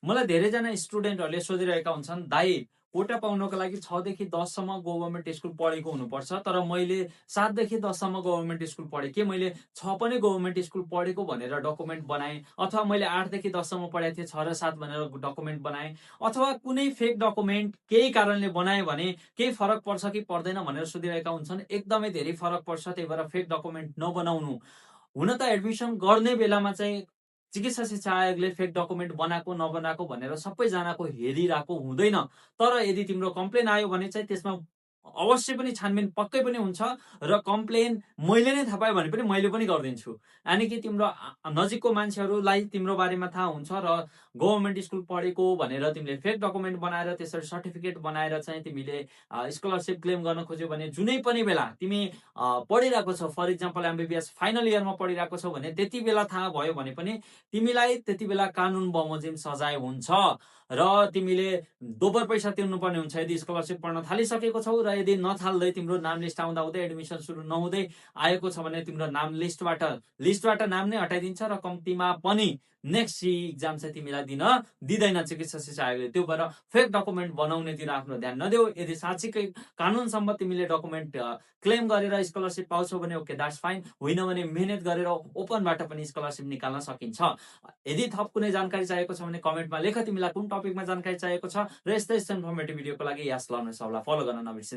मलाई धेरैजना स्टुडेन्टहरूले सोधिरहेका हुन्छन्, दाइ कोटा पाउनको लागि 6 देखि 10 सम्म गभर्नमेन्ट स्कुल पढेको हुनुपर्छ, तर मैले 7 देखि 10 सम्म गभर्नमेन्ट स्कुल पढेँ, के मैले 6 पनि गभर्नमेन्ट स्कुल पढेको भनेर डकुमेन्ट बनाएँ, अथवा मैले 8 देखि 10 सम्म पढेको थिएँ 6 र 7 भनेर डकुमेन्ट बनाएँ, अथवा कुनै फेक डकुमेन्ट केही कारणले बनाएँ भने केही फरक पर्छ कि पर्दैन भनेर सोधिरहेका हुन्छन्। एकदमै धेरै फरक पर्छ, त्यही भएर फेक डकुमेन्ट नबनाउनु। हुन त एडमिसन गर्ने बेलामा चाहिँ चिकित्सा शिक्षा आयोगले फेक डकुमेन्ट बनाएको नबनाएको भनेर सबैजनाको हेरिरहेको हुँदैन, तर यदि तिम्रो कम्प्लेन आयो भने चाहिँ त्यसमा अवश्य पनि छानबिन पक्कै पनि हुन्छ, र कम्प्लेन मैले नै थाहा पाएँ भने पनि मैले पनि गरिदिन्छु। यानि कि तिम्रो नजिकको मान्छेहरूलाई तिम्रो बारेमा थाहा हुन्छ र गभर्नमेन्ट स्कुल पढेको भनेर तिमीले फेक डकुमेन्ट बनाएर त्यसरी सर्टिफिकेट बनाएर चाहिँ तिमीले स्कलरसिप क्लेम गर्न खोज्यौ भने जुनै पनि बेला तिमी पढिरहेको छौ, फर इक्जाम्पल एमबिबिएस फाइनल इयरमा पढिरहेको छौ भने त्यति बेला थाहा भयो भने पनि तिमीलाई त्यति बेला कानुन बमोजिम सजाय हुन्छ, र तिमीले दोब्बर पैसा तिर्नुपर्ने हुन्छ यदि स्कलरसिप पढ्न थालिसकेको छौ, र यदि नथाल्दै तिम्रो नाम लिस्ट आउँदा हुँदै एडमिसन सुरु नहुँदै आएको छ भने तिम्रो नाम लिस्टबाट नाम नै हटाइदिन्छ, र कम्तीमा पनि नेक्स्ट इक्जाम चाहिँ तिमीलाई दिन दिँदैन चिकित्सा शिक्षा आयोगले। त्यो भएर फेक डकुमेन्ट बनाउनेतिर आफ्नो ध्यान नदेऊ। यदि साँच्चीकै कानुनसम्म तिमीले डकुमेन्ट क्लेम गरेर स्कलरसिप पाउँछौ भने ओके, द्याट्स फाइन। होइन भने मेहनत गरेर ओपनबाट पनि स्कलरसिप निकाल्न सकिन्छ। यदि थप कुनै जानकारी चाहिएको छ भने कमेन्टमा लेख तिमीलाई कुन टपिकमा जानकारी चाहिएको छ, र यस्तै इन्फर्मेटिभ भिडियोको लागि यस लर्नर्स हबलाई फलो गर्न नबिर्सिनु।